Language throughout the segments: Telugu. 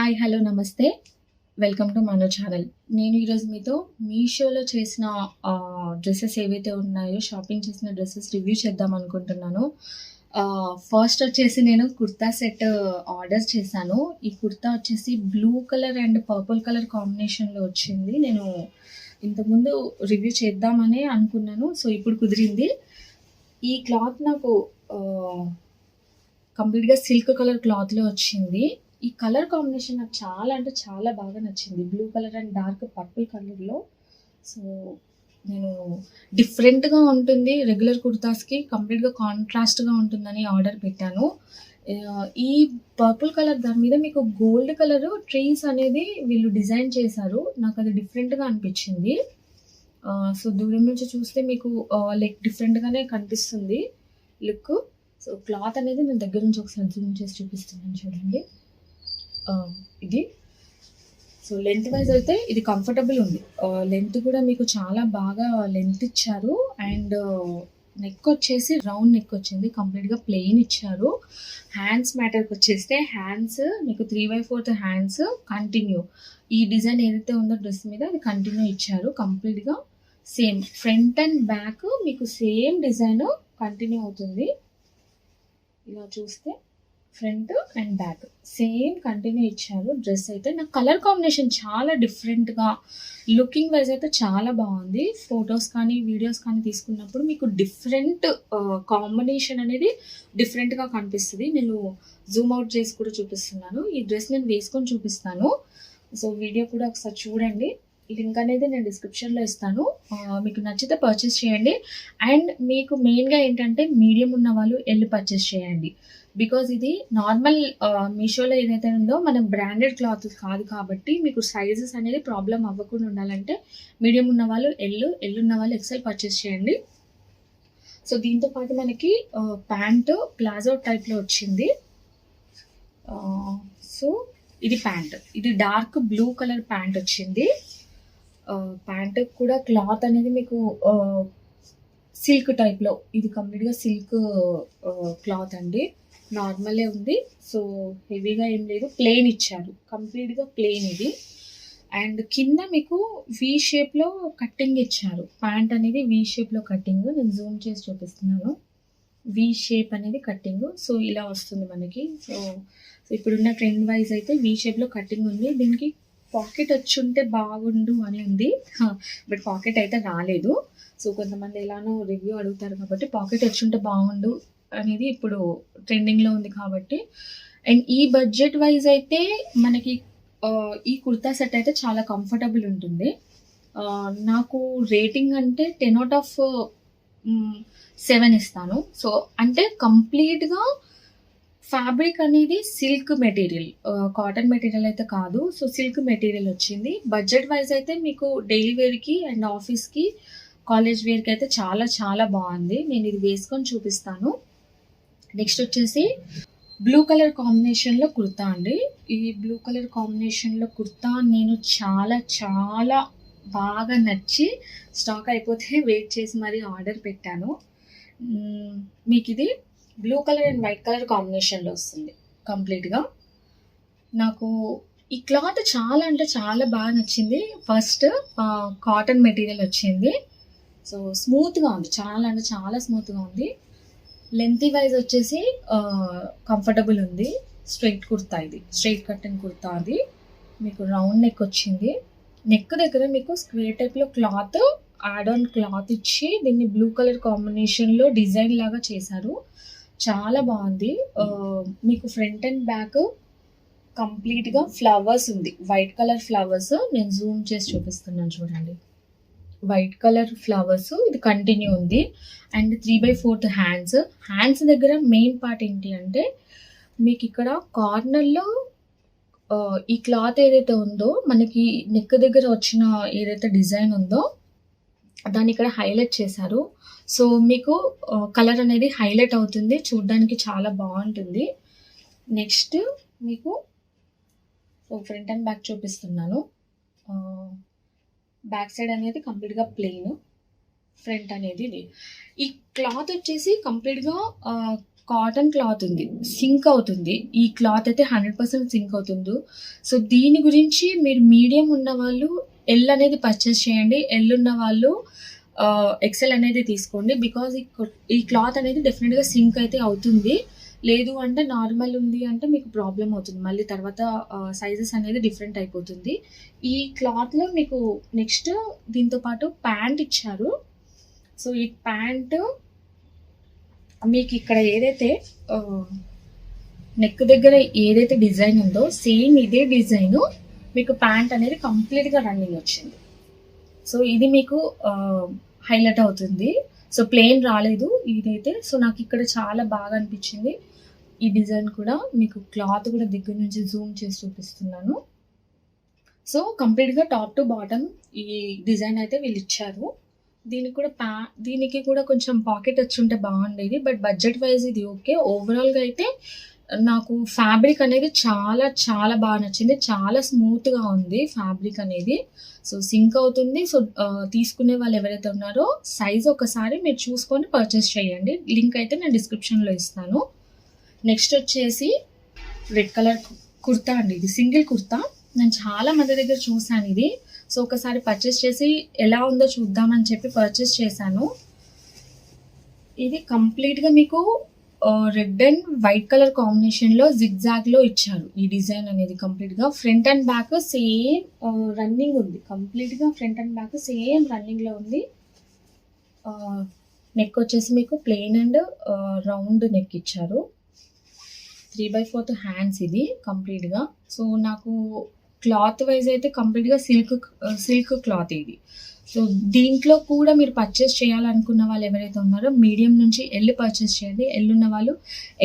హాయ్ హలో నమస్తే వెల్కమ్ టు మన ఛానల్. నేను ఈరోజు మీతో మీషోలో చేసిన డ్రెస్సెస్ ఏవైతే ఉన్నాయో షాపింగ్ చేసిన డ్రెస్సెస్ రివ్యూ చేద్దాం అనుకుంటున్నాను. ఫస్ట్ వచ్చేసి నేను కుర్తా సెట్ ఆర్డర్ చేశాను. ఈ కుర్తా వచ్చేసి blue colour and purple colour కాంబినేషన్లో వచ్చింది. నేను ఇంతకుముందు రివ్యూ చేద్దామని అనుకున్నాను, సో ఇప్పుడు కుదిరింది. ఈ క్లాత్ నాకు కంప్లీట్గా సిల్క్ కలర్ క్లాత్లో వచ్చింది. ఈ కలర్ కాంబినేషన్ నాకు చాలా అంటే చాలా బాగా నచ్చింది, blue colour and dark purple కలర్లో. సో నేను డిఫరెంట్గా ఉంటుంది, రెగ్యులర్ కుర్తాస్కి కంప్లీట్గా కాంట్రాస్ట్గా ఉంటుందని ఆర్డర్ పెట్టాను. ఈ పర్పుల్ కలర్ దాని మీద మీకు గోల్డ్ కలర్ ట్రీస్ అనేది వీళ్ళు డిజైన్ చేశారు. నాకు అది డిఫరెంట్గా అనిపించింది. సో దూరం నుంచి చూస్తే మీకు లైక్ డిఫరెంట్గానే కనిపిస్తుంది లుక్. సో క్లాత్ అనేది నేను దగ్గర నుంచి ఒకసారి జూమ్ చేసి చూపిస్తున్నాను, చూడండి. ఇది సో లెంత్ వైజ్ అయితే ఇది కంఫర్టబుల్ ఉంది. లెంత్ కూడా మీకు చాలా బాగా లెంత్ ఇచ్చారు. అండ్ నెక్ వచ్చేసి రౌండ్ నెక్ వచ్చింది, కంప్లీట్గా ప్లెయిన్ ఇచ్చారు. హ్యాండ్స్ మ్యాటర్కి వచ్చేస్తే హ్యాండ్స్ మీకు 3/4 హ్యాండ్స్ కంటిన్యూ. ఈ డిజైన్ ఏదైతే ఉందో డ్రెస్ మీద అది కంటిన్యూ ఇచ్చారు. కంప్లీట్గా సేమ్ ఫ్రంట్ అండ్ బ్యాక్ మీకు సేమ్ డిజైన్ కంటిన్యూ అవుతుంది. ఇలా చూస్తే front and back same continue ఇచ్చారు. డ్రెస్ అయితే నాకు కలర్ కాంబినేషన్ చాలా డిఫరెంట్గా, లుకింగ్ వైజ్ అయితే చాలా బాగుంది. ఫొటోస్ కానీ వీడియోస్ కానీ తీసుకున్నప్పుడు మీకు డిఫరెంట్ కాంబినేషన్ అనేది డిఫరెంట్గా కనిపిస్తుంది. నేను జూమ్ అవుట్ చేసి కూడా చూపిస్తున్నాను. ఈ డ్రెస్ నేను వేసుకొని చూపిస్తాను, సో వీడియో కూడా ఒకసారి చూడండి. లింక్ అనేది నేను డిస్క్రిప్షన్లో ఇస్తాను. మీకు నచ్చితే పర్చేస్ చేయండి. అండ్ మీకు మెయిన్గా ఏంటంటే మీడియం ఉన్న వాళ్ళు వెళ్ళి పర్చేస్ చేయండి. బికాజ్ ఇది నార్మల్ మీషోలో ఏదైతే ఉందో మనం బ్రాండెడ్ క్లాత్ కాదు కాబట్టి మీకు సైజెస్ అనేది ప్రాబ్లం అవ్వకుండా ఉండాలంటే మీడియం ఉన్న వాళ్ళు ఎల్లున్న వాళ్ళు ఎక్సెల్ పర్చేస్ చేయండి. సో దీంతో పాటు మనకి ప్యాంటు ప్లాజో టైప్లో వచ్చింది. సో ఇది ప్యాంట్, ఇది డార్క్ బ్లూ కలర్ ప్యాంట్ వచ్చింది. ప్యాంట్ కూడా క్లాత్ అనేది మీకు సిల్క్ టైప్లో, ఇది కంప్లీట్గా సిల్క్ క్లాత్ అండి. నార్మలే ఉంది, సో హెవీగా ఏం లేదు, ప్లెయిన్ ఇచ్చారు, కంప్లీట్గా ప్లెయిన్ ఇది. అండ్ కింద మీకు వి షేప్లో కట్టింగ్ ఇచ్చారు. ప్యాంట్ అనేది వి షేప్లో కట్టింగ్, నేను జూమ్ చేసి చూపిస్తున్నాను. వి షేప్ అనేది కట్టింగ్, సో ఇలా వస్తుంది మనకి. సో ఇప్పుడున్న ట్రెండ్ వైజ్ అయితే వి షేప్లో కట్టింగ్ ఉంది. దీనికి పాకెట్ వచ్చి ఉంటే బాగుండు అని ఉంది, బట్ పాకెట్ అయితే రాలేదు. సో కొంతమంది ఎలానో రివ్యూ అడుగుతారు కాబట్టి పాకెట్ వచ్చి ఉంటే బాగుండు అనేది ఇప్పుడు ట్రెండింగ్లో ఉంది కాబట్టి. అండ్ ఈ బడ్జెట్ వైజ్ అయితే మనకి ఈ కుర్తా సెట్ అయితే చాలా కంఫర్టబుల్ ఉంటుంది. నాకు రేటింగ్ అంటే 10/7 ఇస్తాను. సో అంటే కంప్లీట్గా ఫ్యాబ్రిక్ అనేది సిల్క్ మెటీరియల్, కాటన్ మెటీరియల్ అయితే కాదు. సో సిల్క్ మెటీరియల్ వచ్చింది. బడ్జెట్ వైజ్ అయితే మీకు డైలీ వేర్కి అండ్ ఆఫీస్కి కాలేజ్ వేర్కి అయితే చాలా చాలా బాగుంది. నేను ఇది వేసుకొని చూపిస్తాను. నెక్స్ట్ వచ్చేసి బ్లూ కలర్ కాంబినేషన్లో కుర్తా అండి. ఈ బ్లూ కలర్ కాంబినేషన్లో కుర్తా నేను చాలా చాలా బాగా నచ్చి స్టాక్ అయిపోతే వెయిట్ చేసి మరీ ఆర్డర్ పెట్టాను. మీకు ఇది blue colour and white colour కాంబినేషన్లో వస్తుంది కంప్లీట్గా. నాకు ఈ క్లాత్ చాలా అంటే చాలా బాగా నచ్చింది. ఫస్ట్ కాటన్ మెటీరియల్ వచ్చింది, సో స్మూత్గా ఉంది, చాలా అంటే చాలా స్మూత్గా ఉంది. లెంతీ వైజ్ వచ్చేసి కంఫర్టబుల్ ఉంది. స్ట్రైట్ కుర్తా, ఇది స్ట్రైట్ కట్టిన కుర్తా. అది మీకు రౌండ్ నెక్ వచ్చింది. నెక్ దగ్గర మీకు స్క్వేర్ టైప్లో క్లాత్ యాడ్ ఆన్ క్లాత్ ఇచ్చి దీన్ని బ్లూ కలర్ కాంబినేషన్లో డిజైన్ లాగా చేశారు. చాలా బాగుంది. మీకు ఫ్రంట్ అండ్ బ్యాక్ కంప్లీట్గా ఫ్లవర్స్ ఉంది, వైట్ కలర్ ఫ్లవర్స్. నేను జూమ్ చేసి చూపిస్తున్నాను, చూడండి. వైట్ కలర్ ఫ్లవర్స్ ఇది కంటిన్యూ ఉంది. అండ్ 3/4 హ్యాండ్స్ దగ్గర మెయిన్ పార్ట్ ఏంటి అంటే మీకు ఇక్కడ కార్నర్లో ఈ క్లాత్ ఏదైతే ఉందో మనకి నెక్ దగ్గర వచ్చిన ఏదైతే డిజైన్ ఉందో దాన్ని ఇక్కడ హైలైట్ చేశారు. సో మీకు కలర్ అనేది హైలైట్ అవుతుంది, చూడడానికి చాలా బాగుంటుంది. నెక్స్ట్ మీకు ఫ్రంట్ అండ్ బ్యాక్ చూపిస్తున్నాను. బ్యాక్ సైడ్ అనేది కంప్లీట్గా ప్లెయిన్, ఫ్రంట్ అనేది ఇది. ఈ క్లాత్ వచ్చేసి కంప్లీట్గా కాటన్ క్లాత్ ఉంది, సింక్ అవుతుంది. ఈ క్లాత్ అయితే 100% సింక్ అవుతుంది. సో దీని గురించి మీరు మీడియం ఉన్న వాళ్ళు ఎల్ అనేది పర్చేస్ చేయండి. ఎల్ ఉన్న వాళ్ళు ఎక్సెల్ అనేది తీసుకోండి. బికాజ్ ఈ క్లాత్ అనేది డెఫినెట్గా సింక్ అయితే అవుతుంది. లేదు అంటే నార్మల్ ఉంది అంటే మీకు ప్రాబ్లం అవుతుంది. మళ్ళీ తర్వాత సైజెస్ అనేది డిఫరెంట్ అయిపోతుంది. ఈ క్లాత్లో మీకు నెక్స్ట్ దీంతో పాటు ప్యాంట్ ఇచ్చారు. సో ఈ ప్యాంటు మీకు ఇక్కడ ఏదైతే నెక్ దగ్గర ఏదైతే డిజైన్ ఉందో సేమ్ ఇదే డిజైన్ మీకు ప్యాంట్ అనేది కంప్లీట్గా రన్నింగ్ వచ్చింది. సో ఇది మీకు హైలైట్ అవుతుంది. సో ప్లెయిన్ రాలేదు ఇదైతే. సో నాకు ఇక్కడ చాలా బాగా అనిపించింది ఈ డిజైన్ కూడా. మీకు క్లాత్ కూడా దగ్గర నుంచి జూమ్ చేసి చూపిస్తున్నాను. సో కంప్లీట్గా టాప్ టు బాటమ్ ఈ డిజైన్ అయితే వీళ్ళు ఇచ్చారు. దీనికి కూడా కొంచెం పాకెట్ వచ్చి ఉంటే బాగుండేది. బట్ బడ్జెట్ వైజ్ ఇది ఓకే. ఓవరాల్గా అయితే నాకు ఫ్యాబ్రిక్ అనేది చాలా చాలా బాగా నచ్చింది. చాలా స్మూత్గా ఉంది ఫ్యాబ్రిక్ అనేది. సో సింక్ అవుతుంది. సో తీసుకునే వాళ్ళు ఎవరైతే ఉన్నారో సైజ్ ఒకసారి మీరు చూసుకొని పర్చేస్ చేయండి. లింక్ అయితే నేను డిస్క్రిప్షన్లో ఇస్తాను. నెక్స్ట్ వచ్చేసి రెడ్ కలర్ కుర్తా అండి. ఇది సింగిల్ కుర్తా. నేను చాలా మంది దగ్గర చూసాను ఇది. సో ఒకసారి పర్చేస్ చేసి ఎలా ఉందో చూద్దామని చెప్పి పర్చేస్ చేశాను. ఇది కంప్లీట్గా మీకు రెడ్ అండ్ వైట్ కలర్ కాంబినేషన్లో జిగ్జాగ్లో ఇచ్చారు ఈ డిజైన్ అనేది. కంప్లీట్గా front and back same running ఉంది. కంప్లీట్గా ఫ్రంట్ అండ్ బ్యాక్ సేమ్ రన్నింగ్లో ఉంది. నెక్ వచ్చేసి మీకు ప్లెయిన్ అండ్ రౌండ్ నెక్ ఇచ్చారు. 3/4 హ్యాండ్స్ ఇది కంప్లీట్గా. సో నాకు క్లాత్ వైజ్ అయితే కంప్లీట్గా సిల్క్ క్లాత్ ఇది. సో దీంట్లో కూడా మీరు పర్చేస్ చేయాలనుకున్న వాళ్ళు ఎవరైతే ఉన్నారో మీడియం నుంచి ఎల్ పర్చేస్ చేయండి. ఎల్ ఉన్న వాళ్ళు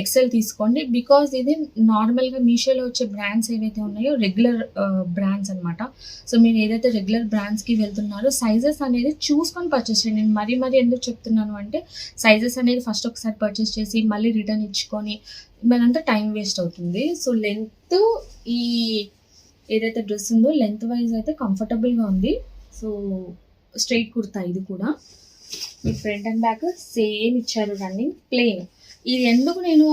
ఎక్సెల్ తీసుకోండి. బికాజ్ ఇది నార్మల్గా మీషోలో వచ్చే బ్రాండ్స్ ఏవైతే ఉన్నాయో రెగ్యులర్ బ్రాండ్స్ అనమాట. సో మీరు ఏదైతే రెగ్యులర్ బ్రాండ్స్కి వెళ్తున్నారో సైజెస్ అనేది చూసుకొని పర్చేస్ చేయండి. నేను మరీ ఎందుకు చెప్తున్నాను అంటే సైజెస్ అనేది ఫస్ట్ ఒకసారి పర్చేస్ చేసి మళ్ళీ రిటర్న్ ఇచ్చుకొని మనంతా టైం వేస్ట్ అవుతుంది. సో లెంత్ ఈ ఏదైతే డ్రెస్ ఉందో లెంత్ వైజ్ అయితే కంఫర్టబుల్గా ఉంది. సో స్ట్రైట్ కుర్తా ఇది కూడా. మీ ఫ్రంట్ అండ్ బ్యాక్ సేమ్ ఇచ్చారు రన్నింగ్ ప్లెయిన్. ఇది ఎందుకు నేను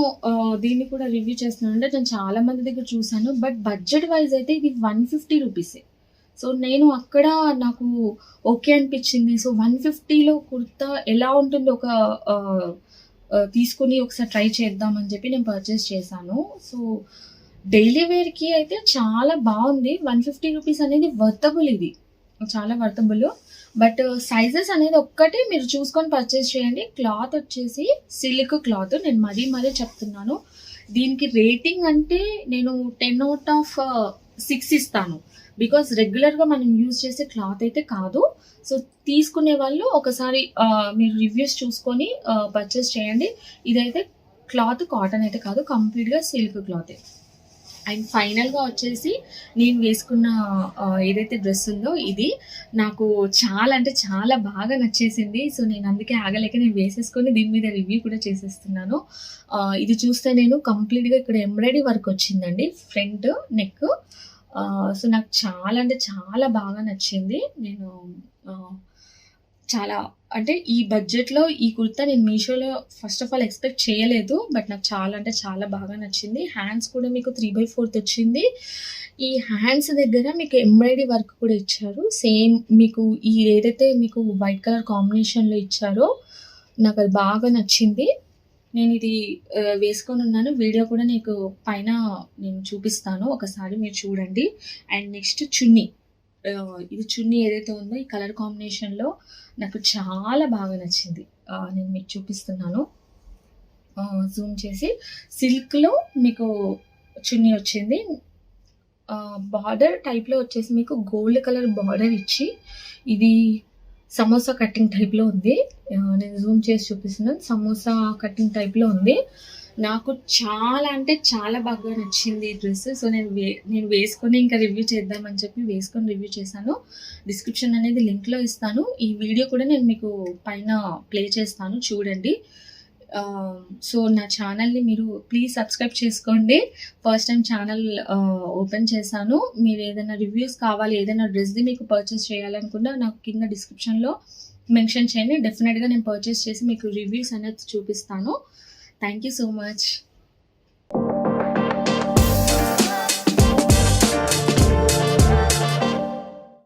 దీన్ని కూడా రివ్యూ చేస్తున్నాను అంటే నేను చాలా మంది దగ్గర చూసాను. బట్ బడ్జెట్ వైజ్ అయితే ఇది 150 రూపీసే. సో నేను అక్కడ నాకు ఓకే అనిపించింది. సో 150లో కుర్తా ఎలా ఉంటుంది ఒక తీసుకుని ఒకసారి ట్రై చేద్దామని చెప్పి నేను పర్చేస్ చేశాను. సో డైలీ వేర్కి అయితే చాలా బాగుంది. 150 రూపీస్ అనేది వర్తబుల్. ఇది చాలా వర్తబుల్. బట్ సైజెస్ అనేది ఒక్కటే మీరు చూసుకొని పర్చేస్ చేయండి. క్లాత్ వచ్చేసి సిల్క్ క్లాత్. నేను మరీ చెప్తున్నాను. దీనికి రేటింగ్ అంటే నేను 10/6 ఇస్తాను. బికాస్ రెగ్యులర్గా మనం యూజ్ చేసే క్లాత్ అయితే కాదు. సో తీసుకునే వాళ్ళు ఒకసారి మీరు రివ్యూస్ చూసుకొని పర్చేస్ చేయండి. ఇదైతే క్లాత్ కాటన్ అయితే కాదు, కంప్లీట్గా సిల్క్ క్లాతే. అండ్ ఫైనల్గా వచ్చేసి నేను వేసుకున్న ఏదైతే డ్రెస్ ఉందో ఇది నాకు చాలా అంటే చాలా బాగా నచ్చేసింది. సో నేను అందుకే ఆగలేక నేను వేసేసుకొని దీని మీద రివ్యూ కూడా చేసేస్తున్నాను. ఇది చూస్తే నేను కంప్లీట్గా ఇక్కడ ఎంబ్రాయిడరీ వర్క్ వచ్చిందండి ఫ్రంట్ నెక్. సో నాకు చాలా అంటే చాలా బాగా నచ్చింది. నేను చాలా అంటే ఈ బడ్జెట్లో ఈ కుర్తా నేను మీషోలో ఫస్ట్ ఆఫ్ ఆల్ ఎక్స్పెక్ట్ చేయలేదు. బట్ నాకు చాలా అంటే చాలా బాగా నచ్చింది. హ్యాండ్స్ కూడా మీకు 3/4 వచ్చింది. ఈ హ్యాండ్స్ దగ్గర మీకు ఎంబ్రాయిడరీ వర్క్ కూడా ఇచ్చారు. సేమ్ మీకు ఈ ఏదైతే మీకు వైట్ కలర్ కాంబినేషన్లో ఇచ్చారో నాకు అది బాగా నచ్చింది. నేను ఇది వేసుకొని ఉన్నాను. వీడియో కూడా నీకు పైన నేను చూపిస్తాను, ఒకసారి మీరు చూడండి. అండ్ నెక్స్ట్ చున్నీ. ఇది చున్నీ ఏదైతే ఉందో ఈ కలర్ కాంబినేషన్లో నాకు చాలా బాగా నచ్చింది. నేను మీకు చూపిస్తున్నాను జూమ్ చేసి. సిల్క్లో మీకు చున్నీ వచ్చింది. బార్డర్ టైప్లో వచ్చేసి మీకు గోల్డ్ కలర్ బార్డర్ ఇచ్చి ఇది సమోసా కటింగ్ టైప్లో ఉంది. నేను జూమ్ చేసి చూపిస్తున్నాను. సమోసా కటింగ్ టైప్లో ఉంది. నాకు చాలా అంటే చాలా బాగా నచ్చింది ఈ డ్రెస్. సో నేను వేసుకొని ఇంకా రివ్యూ చేద్దామని చెప్పి వేసుకొని రివ్యూ చేశాను. డిస్క్రిప్షన్ అనేది లింక్లో ఇస్తాను. ఈ వీడియో కూడా నేను మీకు పైన ప్లే చేస్తాను, చూడండి. సో నా ఛానల్ని మీరు ప్లీజ్ సబ్స్క్రైబ్ చేసుకోండి. ఫస్ట్ టైం ఛానల్ ఓపెన్ చేశాను. మీరు ఏదైనా రివ్యూస్ కావాలి, ఏదైనా డ్రెస్ది మీకు పర్చేస్ చేయాలనుకున్నా నాకు కింద డిస్క్రిప్షన్లో మెన్షన్ చేయండి. డెఫినెట్గా నేను పర్చేస్ చేసి మీకు రివ్యూస్ అనేది చూపిస్తాను. Thank you so much.